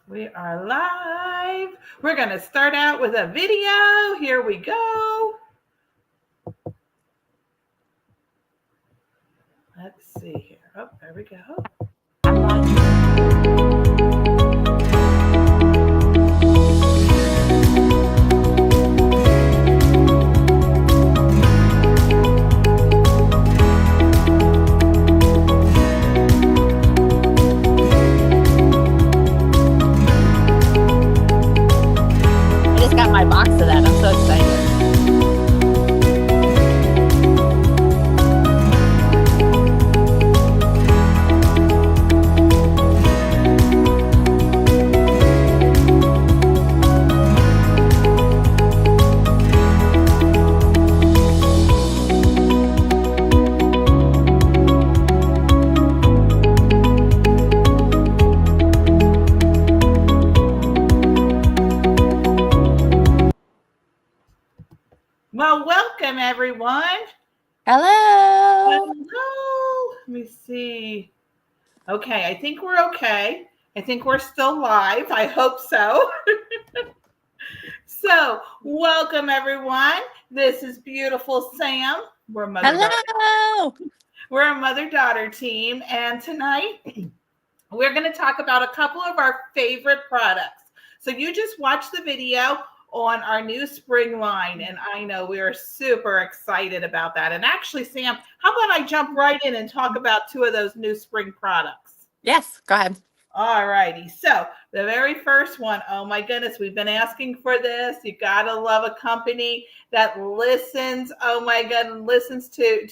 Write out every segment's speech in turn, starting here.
We are live. We're going to start out with a video. Here we go. Let's see here. Oh, there we go. I'm watching. I just got my box of that. I'm so excited. Well, welcome everyone. Hello. Hello. Let me see. Okay, I think we're okay. I think we're still live. I hope so. So, welcome everyone. This is beautiful Sam. We're mother daughter. Hello. We're a mother daughter team, and tonight we're going to talk about a couple of our favorite products. So you just watched the video on our new spring line, and I know we are super excited about that. And actually, Sam, how about I jump right in and talk about two of those new spring products? Yes, go ahead. All righty. So the very first one, oh my goodness, we've been asking for this. You gotta love a company that listens. Oh my God, listens to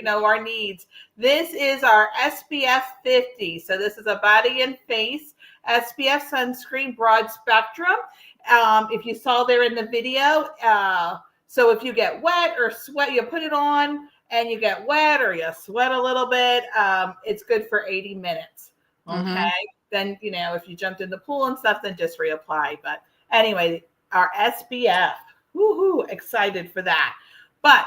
our needs. This is our SPF 50. So this is a body and face SPF sunscreen, broad spectrum. If you saw there in the video, so if you get wet or sweat, you put it on and you get wet or you sweat a little bit, it's good for 80 minutes. Okay. Mm-hmm. Then, if you jumped in the pool and stuff, then just reapply. But anyway, our SPF, woohoo, excited for that. But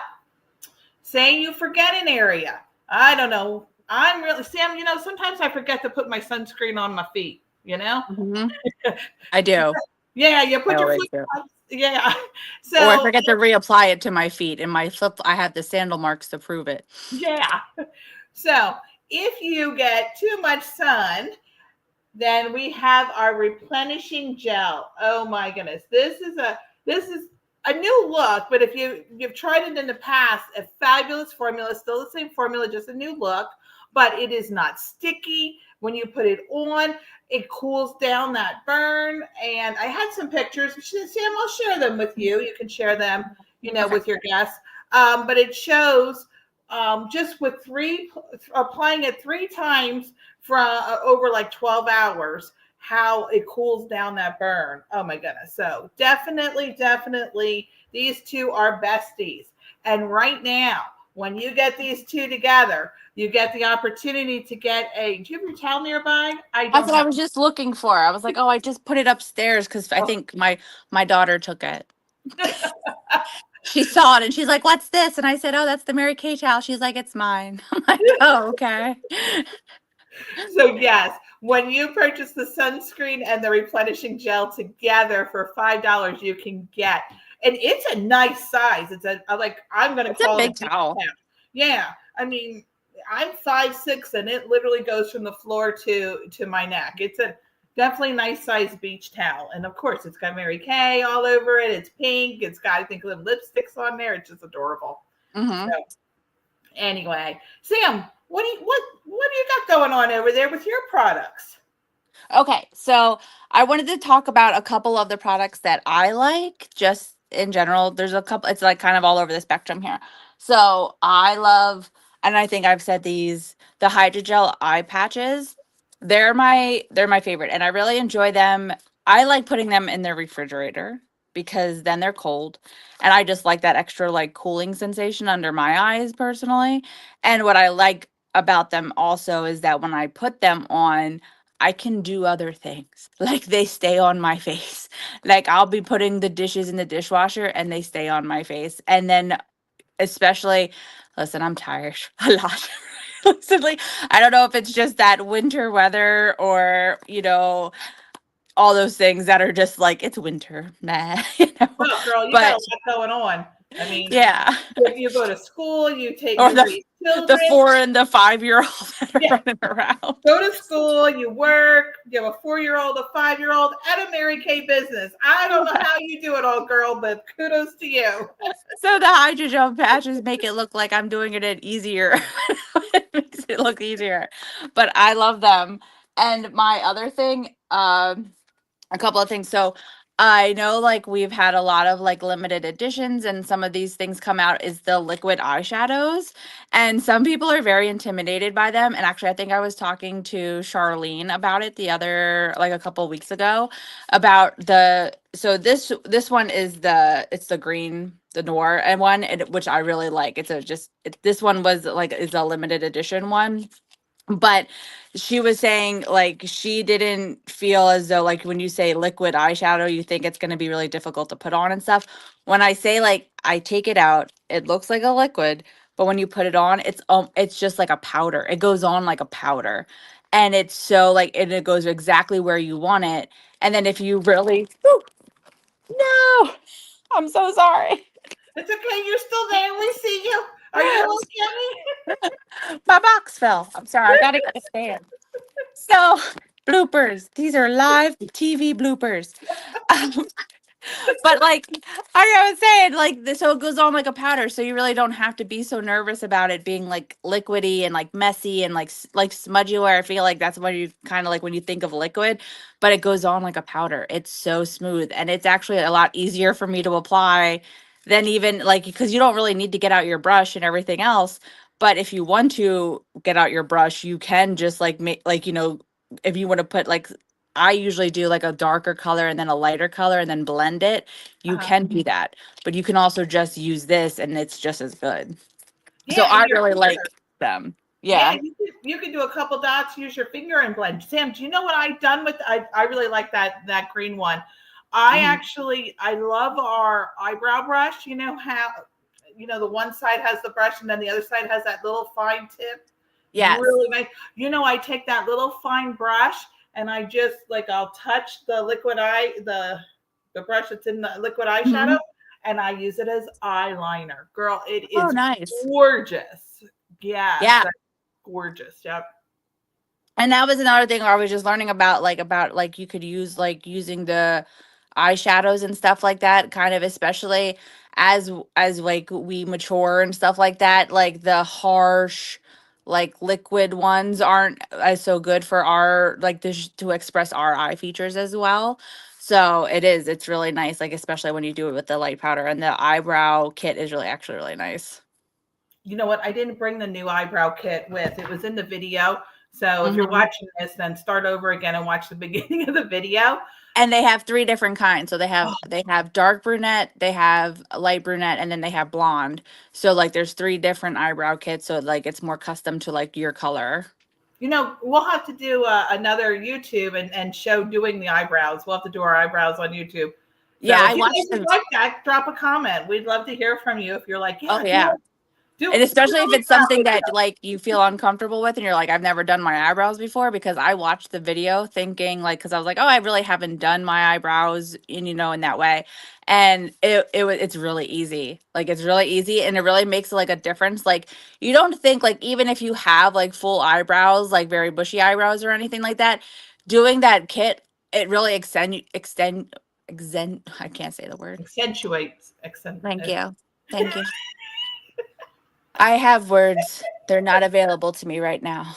say you forget an area. I don't know. I'm really, Sam, sometimes I forget to put my sunscreen on my feet, Mm-hmm. I do. Yeah, you I put your always foot do. on. Yeah. Or I So, forget to reapply it to my feet. And my flip, I have the sandal marks to prove it. yeah. So if you get too much sun, then we have our replenishing gel. Oh my goodness. This is a new look, but if you've tried it in the past, a fabulous formula, still the same formula, just a new look, but it is not sticky. When you put it on, it cools down that burn. And I had some pictures. Sam, I'll share them with you. You can share them, Okay. with your guests. But it shows just with applying it 3 times for over like 12 hours, how it cools down that burn. Oh my goodness. So definitely these two are besties. And right now, when you get these two together, you get the opportunity to get do you have your towel nearby? I That's don't what I have. was just looking for. I was like, oh, I just put it upstairs because I Oh, think my daughter took it. She saw it and she's like, "What's this?" And I said, "Oh, that's the Mary Kay towel." She's like, "It's mine." I'm like, "Oh, okay." so yes, when you purchase the sunscreen and the replenishing gel together for $5, you can get, and it's a nice size. It's I'm going to It's a call it a big beach towel. towel. Yeah, I mean, I'm 5'6", and it literally goes from the floor to my neck. It's a definitely nice size beach towel, and of course, it's got Mary Kay all over it. It's pink. It's got, I think, little lipsticks on there. It's just adorable. Hmm. So anyway, Sam, what do you got going on over there with your products? Okay, so I wanted to talk about a couple of the products that I like just in general. There's a couple, it's like kind of all over the spectrum here. So I love, and I think I've said these, the hydrogel eye patches. They're my favorite, and I really enjoy them. I like putting them in the refrigerator because then they're cold, and I just like that extra like cooling sensation under my eyes personally. And what I like about them also is that when I put them on, I can do other things. Like they stay on my face. Like I'll be putting the dishes in the dishwasher and they stay on my face. And then especially, listen, I'm tired a lot. Recently, I don't know if it's just that winter weather or, all those things that are just like it's winter, nah, Well, girl, you got a But lot going on. I mean, yeah, you go to school, or you raise the children. 4 and the 5 year old that are Yeah, running around. go to school, you work, you have a 4-year-old, a 5-year-old, and a Mary Kay business. I don't know how you do it all, girl, but kudos to you. So the hydrogel patches make it look like I'm doing it easier. It makes it look easier, but I love them. And my other thing, a couple of things. So I know like we've had a lot of like limited editions and some of these things come out is the liquid eyeshadows. And some people are very intimidated by them. And actually I think I was talking to Charlene about it the other like a couple weeks ago about this one is it's the green the noir and one which I really like. This one was like is a limited edition one, but she was saying like she didn't feel as though like when you say liquid eyeshadow you think it's going to be really difficult to put on and stuff. When I say like I take it out it looks like a liquid, but when you put it on it's just like a powder. It goes on like a powder, and it's so like and it goes exactly where you want it. And then if you really no, I'm so sorry. It's okay. You're still there. We see you. Are you okay? My box fell. I'm sorry, I gotta get a stand. So, bloopers. These are live TV bloopers. Um, but like I was saying, like so it goes on like a powder, so you really don't have to be so nervous about it being like liquidy and like messy and like smudgy. Where I feel like that's what you kind of like when you think of liquid, but it goes on like a powder. It's so smooth, and it's actually a lot easier for me to apply than even like because you don't really need to get out your brush and everything else. But if you want to get out your brush, you can just like make like if you want to put like I usually do like a darker color and then a lighter color and then blend it. You Uh-huh. can do that, but you can also just use this and it's just as good. So Yeah, and I your really like finger. them. Yeah, Yeah. you can do a couple dots, use your finger and blend. Sam, do you know what I've done with I really like that green one. Mhm. I love our eyebrow brush. You know how the one side has the brush and then the other side has that little fine tip. Yes. Really nice. I take that little fine brush and I just like I'll touch the the brush that's in the liquid eyeshadow Mhm. and I use it as eyeliner. Girl, it Oh, is nice. gorgeous. Yes, Yeah. that's gorgeous. Yep. And that was another thing where I was just learning about like you could use like using the eyeshadows and stuff like that, kind of especially as like we mature and stuff like that. Like the harsh, like liquid ones aren't as so good for our like this to express our eye features as well. So it's really nice, like especially when you do it with the light powder and the eyebrow kit is really actually really nice. You know what? I didn't bring the new eyebrow kit with. It was in the video. So if you're Mhm. watching this, then start over again and watch the beginning of the video. And they have 3 different kinds. So they have dark brunette, they have a light brunette, and then they have blonde. So like there's 3 different eyebrow kits, so like it's more custom to like your color. We'll have to do another YouTube and show doing the eyebrows. We'll have to do our eyebrows on YouTube. Yeah, So if I you watched guys would them. like that, drop a comment. We'd love to hear from you if you're like, Oh yeah, yeah. do And especially if an it's eyebrow something that video. like you feel uncomfortable with and you're like, I've never done my eyebrows before because I watched the video thinking like because I was like, oh, I really haven't done my eyebrows in that way. And it's really easy. Like it's really easy and it really makes like a difference. Like you don't think like even if you have like full eyebrows, like very bushy eyebrows or anything like that, doing that kit, it really extend I can't say the word. Accentuates. Thank you. Thank you. I have words. They're not available to me right now.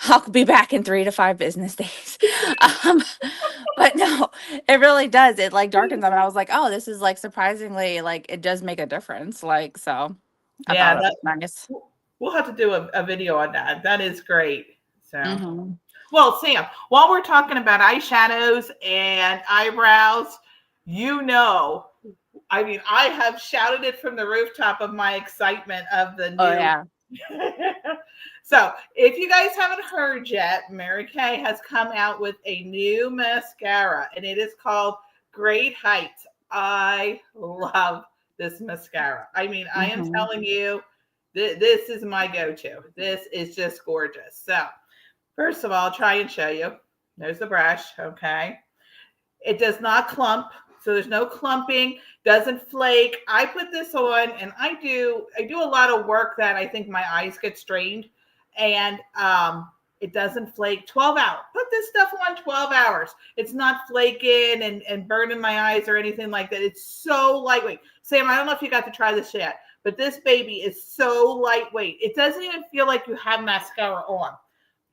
I'll be back in 3 to 5 business days. Um, but no, it really does. It like darkens them. And I was like, oh, this is like surprisingly like it does make a difference. Like, so I thought Yeah, that was nice. we'll have to do a video on that. That is great. So. Hmm. Well, Sam, while we're talking about eyeshadows and eyebrows, I mean, I have shouted it from the rooftop of my excitement of the Oh new. yeah. So, if you guys haven't heard yet, Mary Kay has come out with a new mascara, and it is called Great Heights. I love this mascara. I mean, I am Hmm. telling you, this is my go to. This is just gorgeous. So, first of all, I'll try and show you. There's the brush. Okay. It does not clump. So there's no clumping, doesn't flake. I put this on and I do a lot of work that I think my eyes get strained, and it doesn't flake. 12 hours. Put this stuff on 12 hours. It's not flaking and burning my eyes or anything like that. It's so lightweight. Sam, I don't know if you got to try this yet, but this baby is so lightweight. It doesn't even feel like you have mascara on.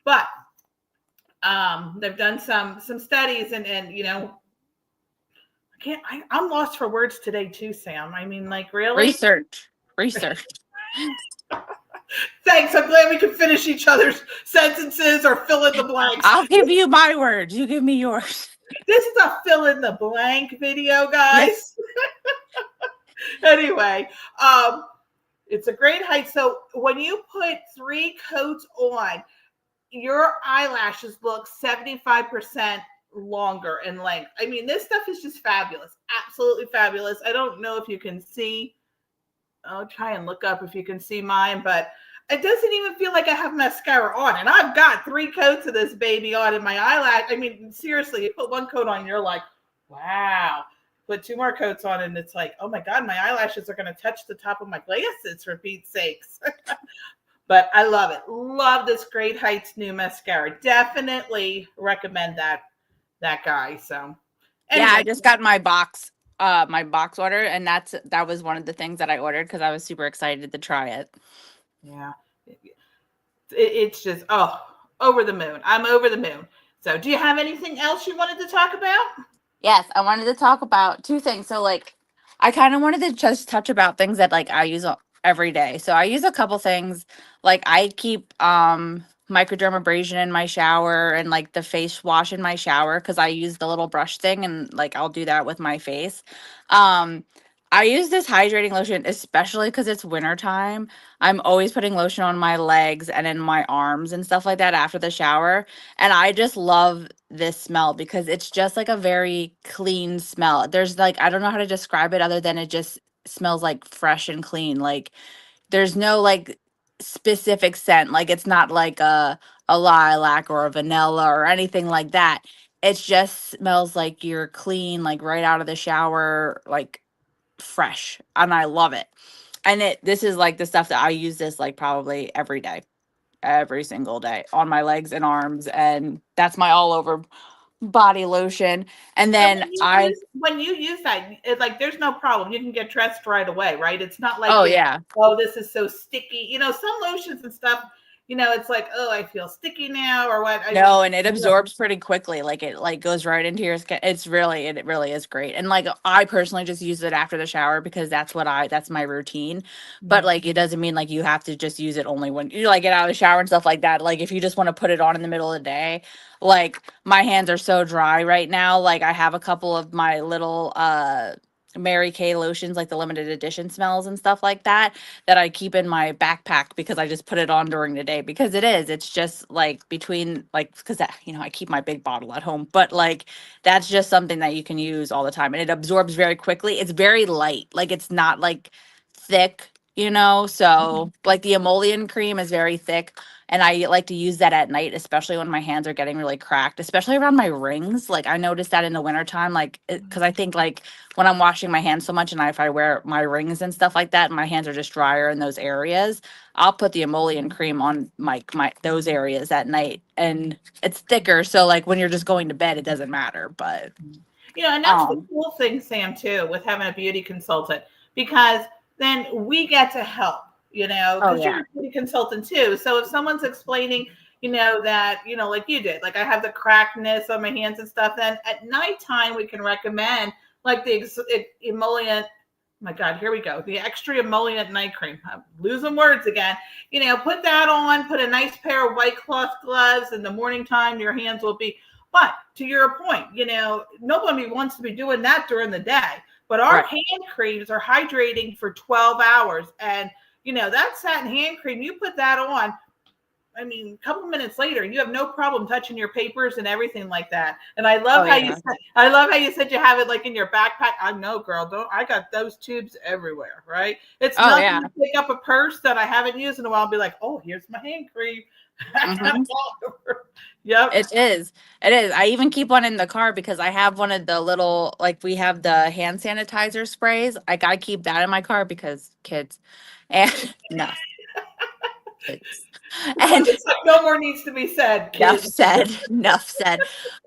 But they've done some studies and you know, I'm lost for words today too, Sam. I mean, like, really? Research. Thanks. I'm glad we can finish each other's sentences or fill in the blanks. I'll give you my words. You give me yours. This is a fill in the blank video, guys. Yes. Anyway, it's a great height. So when you put 3 coats on, your eyelashes look 75% longer in length. I mean, this stuff is just fabulous. Absolutely fabulous. I don't know if you can see. I'll try and look up if you can see mine, but it doesn't even feel like I have mascara on. And I've got 3 coats of this baby on in my eyelash. I mean, seriously, you put 1 coat on, you're like, wow. Put 2 more coats on, and it's like, oh my God, my eyelashes are going to touch the top of my glasses, for Pete's sakes. But I love it. Love this Great Heights new mascara. Definitely recommend that guy. So anyway. Yeah, I just got my box order, and that was one of the things that I ordered because I was super excited to try it. Yeah. It's just, over the moon. I'm over the moon. So do you have anything else you wanted to talk about? Yes, I wanted to talk about 2 things. So like, I kind of wanted to just touch about things that like I use every day. So I use a couple things. Like I keep microdermabrasion in my shower and like the face wash in my shower because I use the little brush thing, and like I'll do that with my face. I use this hydrating lotion, especially because it's wintertime. I'm always putting lotion on my legs and in my arms and stuff like that after the shower. And I just love this smell because it's just like a very clean smell. There's like, I don't know how to describe it other than it just smells like fresh and clean. Like there's no like specific scent. Like it's not like a lilac or a vanilla or anything like that. It just smells like you're clean, like right out of the shower, like fresh, and I love it. And this is like the stuff that I use this like probably every day, every single day on my legs and arms, and that's my all over body lotion. And then when you use that, it's like there's no problem. You can get dressed right away, right? It's not like, yeah, this is so sticky. You know, some lotions and stuff, you know, it's like, oh, I feel sticky now or what. No, and it absorbs pretty quickly. Like it like goes right into your skin. It really is great. And like I personally just use it after the shower because that's my routine. But like it doesn't mean like you have to just use it only when you like get out of the shower and stuff like that. Like if you just want to put it on in the middle of the day, like my hands are so dry right now. Like I have a couple of my little Mary Kay lotions, like the limited edition smells and stuff like that I keep in my backpack because I just put it on during the day because it's just like between like, because you know, I keep my big bottle at home, but like that's just something that you can use all the time, and it absorbs very quickly. It's very light, like it's not like thick, you know. So like the emollient cream is very thick, and I like to use that at night, especially when my hands are getting really cracked, especially around my rings. Like I noticed that in the wintertime, like because I think like when I'm washing my hands so much, and if I wear my rings and stuff like that, my hands are just drier in those areas, I'll put the emollient cream on my those areas at night, and it's thicker. So like when you're just going to bed, it doesn't matter. But you know, and that's the cool thing, Sam, too, with having a beauty consultant, because then we get to help, you know, because you're a beauty consultant too. So if someone's explaining, you know, that, you know, like you did, like I have the crackness on my hands and stuff, then at nighttime we can recommend like the emollient, my God, here we go. The extra emollient night cream. I'm losing words again. You know, put that on, put a nice pair of white cloth gloves. In the morning time, your hands will be, but to your point, you know, nobody wants to be doing that during the day. But our hand creams are hydrating for 12 hours. And, you know, that satin hand cream, you put that on, I mean, a couple minutes later, you have no problem touching your papers and everything like that. And I Oh love how you yeah. said, I love how you said you have it like in your backpack. I know, girl, don't I got those tubes everywhere, right? It's Oh nothing yeah. to pick up a purse that I haven't used in a while and be like, oh, here's my hand cream. I got it Hmm. all over. Yep. It is. It is. I even keep one in the car because I have one of the little, like, we have the hand sanitizer sprays. I gotta keep that in my car because kids. And no, kids. Well, And it's like no more needs to be said, enough kids. said. Enough said.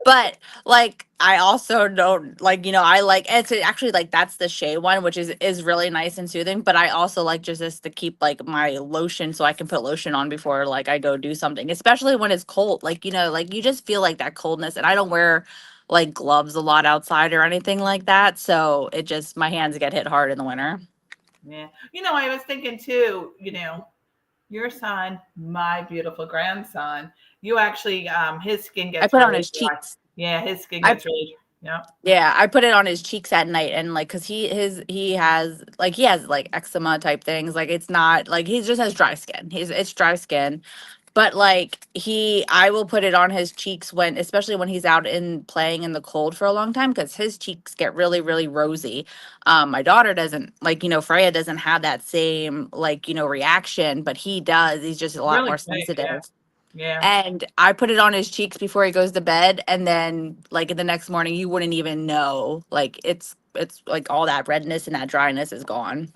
But like I also don't like, I like it's actually like that's the Shea one, which is really nice and soothing. But I also like just this to keep like my lotion so I can put lotion on before like I go do something, especially when it's cold. Like, like you just feel like that coldness. And I don't wear like gloves a lot outside or anything like that. So it just my hands get hit hard in the winter. Yeah. I was thinking too, your son, my beautiful grandson, you actually, his skin I gets put on really his dry. cheeks. Yeah, his skin I gets really, yeah. Yeah, I put it on his cheeks at night and like cuz he has like eczema type things. Like it's not like he just has dry skin. It's dry skin. But like I will put it on his cheeks when especially when he's out in playing in the cold for a long time cuz his cheeks get really really rosy. My daughter doesn't like, Freya doesn't have that same like, reaction, but he does. He's just a lot Really more quick, yeah. sensitive. Yeah. And I put it on his cheeks before he goes to bed, and then like the next morning, you wouldn't even know. Like it's like all that redness and that dryness is gone.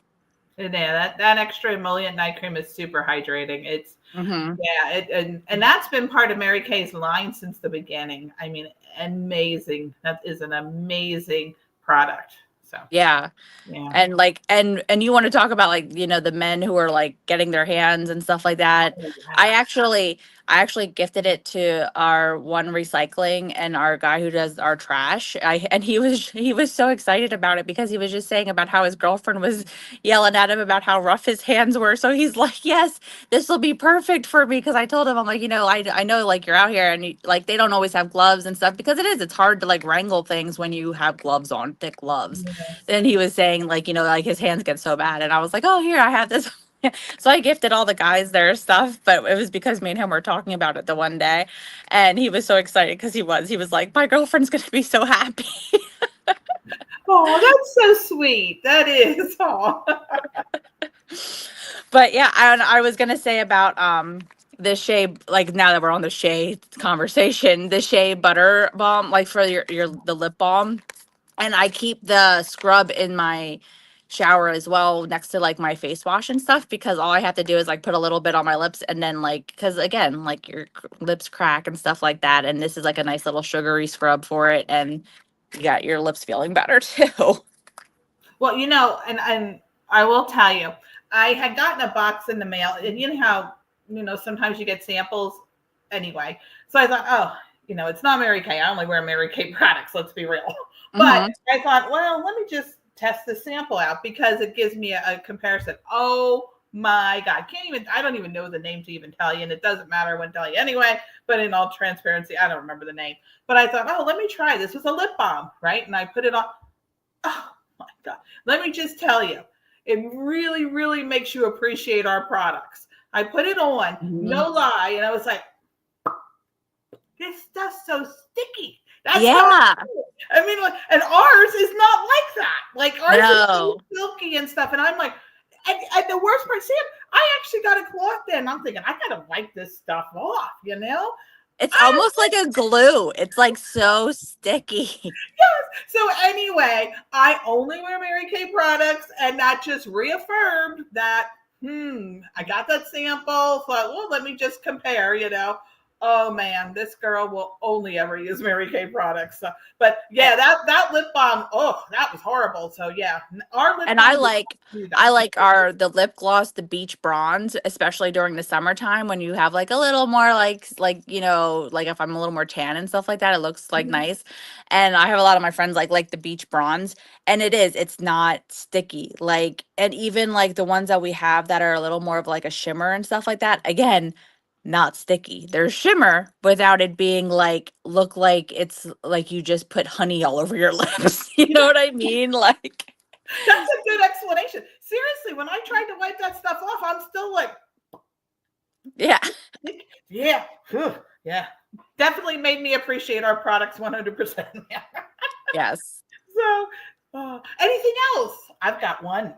And yeah, that extra emollient night cream is super hydrating. It's Hmm. yeah, and that's been part of Mary Kay's line since the beginning. I mean, amazing. That is an amazing product. So Yeah. yeah. And like and you want to talk about like the men who are like getting their hands and stuff like that. Oh, i yes. actually I actually gifted it to our one recycling and our guy who does our trash. And he was so excited about it because he was just saying about how his girlfriend was yelling at him about how rough his hands were, so he's like, yes, this will be perfect for me. Because I told him, I'm like, I know like you're out here and like they don't always have gloves and stuff because it's hard to like wrangle things when you have gloves on, thick gloves. Yes. And he was saying like, like his hands get so bad. And I was like, oh, here, I have this. So I gifted all the guys their stuff, but it was because me and him were talking about it the one day. And he was so excited because he was like, my girlfriend's going to be so happy. Oh, that's so sweet. That is. Oh. But yeah, I was going to say about, the Shea, like now that we're on the Shea conversation, the Shea butter balm, like for the lip balm. And I keep the scrub in my shower as well next to like my face wash and stuff because all I have to do is like put a little bit on my lips and then like because again like your lips crack and stuff like that, and this is like a nice little sugary scrub for it, and you got your lips feeling better too. Well, and I will tell you, I had gotten a box in the mail, and you know how sometimes you get samples anyway. So I thought, oh, it's not Mary Kay. I only wear Mary Kay products. Let's be real. But Hmm. I thought, well, let me just test the sample out because it gives me a comparison. Oh my God, I don't even know the name to even tell you, and it doesn't matter. I wouldn't tell you anyway. But in all transparency, I don't remember the name. But I thought, oh, let me try this. It was a lip balm, right? And I put it on. Oh my God. Let me just tell you, it really, really makes you appreciate our products. I put it on, Hmm. no lie, and I was like, this stuff's so sticky. That's how Yeah. I mean, like, and ours is not like that. Like ours is so No, silky and stuff. And I'm like, and the worst part, Sam, I actually got a cloth then. I'm thinking, I gotta wipe this stuff off, it's I almost like a glue. It's like so sticky. So anyway, I only wear Mary Kay products, and that just reaffirmed that. I got that sample, thought, well, let me just compare. Oh man, this girl will only ever use Mary Kay products. So, but yeah, that lip balm, oh, that was horrible. So yeah, our lip And balm I does like not do I that. like the lip gloss, the beach bronze, especially during the summertime when you have like a little more like like if I'm a little more tan and stuff like that, it looks like nice. And I have a lot of my friends like the beach bronze, and it's not sticky. Like, and even like the ones that we have that are a little more of like a shimmer and stuff like that, again, not sticky. There's shimmer without it being like look like it's like you just put honey all over your lips. You know what I mean? Like That's a good explanation. Seriously, when I tried to wipe that stuff off, I'm still like, Yeah. Yeah. Whew. Yeah. Definitely made me appreciate our products 100%. Yes. So, anything else? I've got one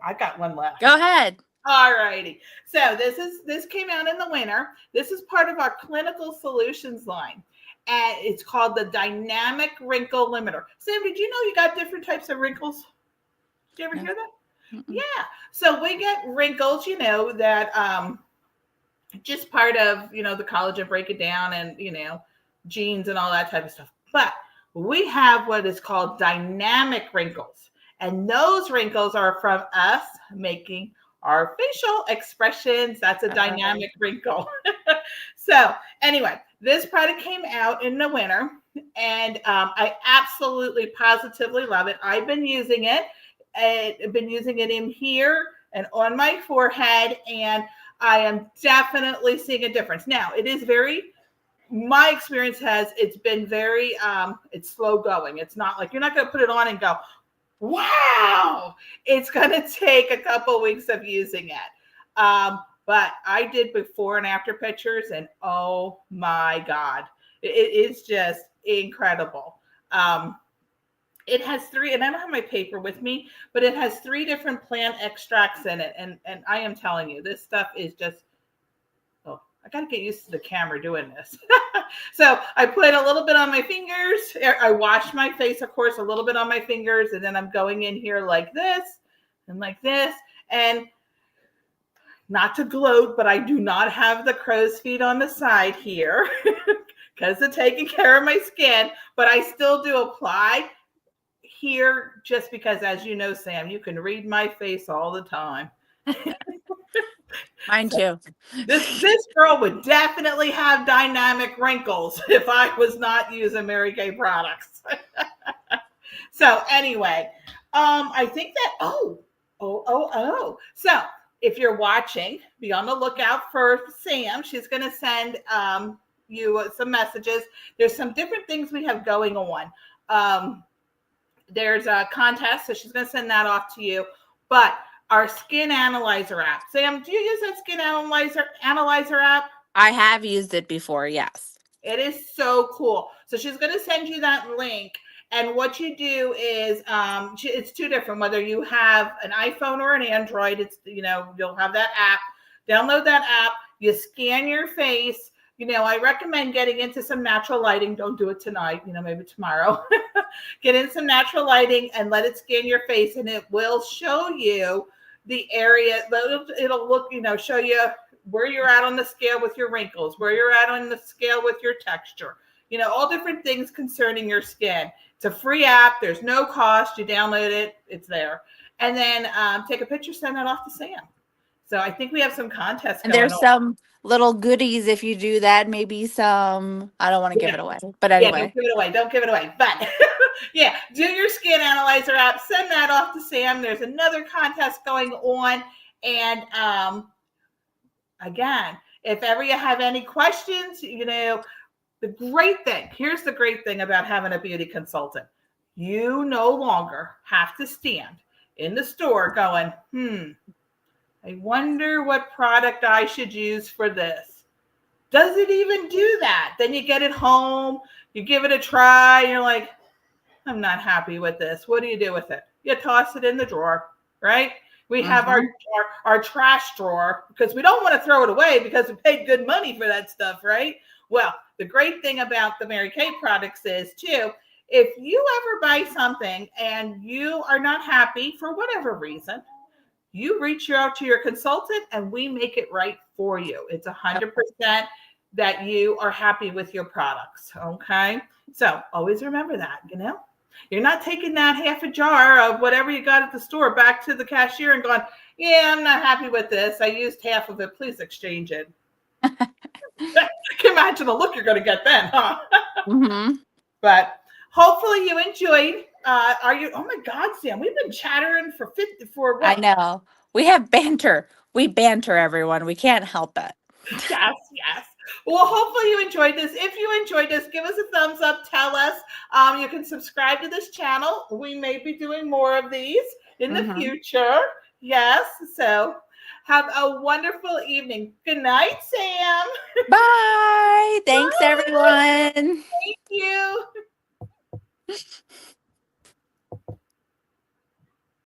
left. Go ahead. All righty. So this came out in the winter. This is part of our clinical solutions line. And it's called the dynamic wrinkle limiter. Sam, did you know you got different types of wrinkles? Did you ever No. hear that? Mm-mm. Yeah. So we get wrinkles, that just part of, the collagen break it down and, genes and all that type of stuff. But we have what is called dynamic wrinkles. And those wrinkles are from us making our facial expressions. That's a dynamic wrinkle. So anyway, this product came out in the winter and I absolutely positively love it. I've been using it. I've been using it in here and on my forehead, and I am definitely seeing a difference. Now, my experience it's been very, it's slow going. It's not like you're not going to put it on and go, wow. It's going to take a couple weeks of using it. But I did before and after pictures, and oh my God, it is just incredible. It has three, and I don't have my paper with me, but it has 3 different plant extracts in it. And I am telling you, this stuff is just, oh, I got to get used to the camera doing this. So I put a little bit on my fingers. I wash my face, of course, a little bit on my fingers. And then I'm going in here like this and like this. And not to gloat, but I do not have the crow's feet on the side here because of taking care of my skin. But I still do apply here just because, as you know, Sam, you can read my face all the time. Mine too. This girl would definitely have dynamic wrinkles if I was not using Mary Kay products. So anyway, I think that So if you're watching, be on the lookout for Sam. She's going to send you some messages. There's some different things we have going on. There's a contest, so she's going to send that off to you. But our skin analyzer app. Sam, do you use that skin analyzer app? I have used it before, yes. It is so cool. So she's going to send you that link. And what you do is, it's 2 different, whether you have an iPhone or an Android, you'll have that app. Download that app. You scan your face. I recommend getting into some natural lighting. Don't do it tonight, maybe tomorrow. Get in some natural lighting and let it scan your face, and it will show you the area. It'll look, show you where you're at on the scale with your wrinkles, where you're at on the scale with your texture, all different things concerning your skin. It's a free app. There's no cost. You download it. It's there. And then take a picture, send that off to Sam. So I think we have some contests And going there's on. some little goodies if you do that. Maybe some, I don't want to give it away. But Yeah, anyway. don't give it away. But yeah, do your skin analyzer app. Send that off to Sam. There's another contest going on. And again, if ever you have any questions, here's the great thing about having a beauty consultant. You no longer have to stand in the store going, I wonder what product I should use for this. Does it even do that? Then you get it home, you give it a try, and you're like, I'm not happy with this. What do you do with it? You toss it in the drawer, right? We have our trash drawer because we don't want to throw it away because we paid good money for that stuff, right? Well, the great thing about the Mary Kay products is, too, if you ever buy something and you are not happy for whatever reason, you reach out to your consultant and we make it right for you. It's 100% that you are happy with your products. Okay. So always remember that, you're not taking that half a jar of whatever you got at the store back to the cashier and going, yeah, I'm not happy with this. I used half of it. Please exchange it. Can you imagine the look you're going to get then, huh? But hopefully you enjoyed. Oh my God, Sam, we've been chattering for what? I know. We have banter. We banter, everyone. We can't help it. Yes. Well, hopefully you enjoyed this. If you enjoyed this, give us a thumbs up. Tell us. You can subscribe to this channel. We may be doing more of these in the future. Yes. So have a wonderful evening. Good night, Sam. Bye. Thanks, Bye. everyone. Thank you.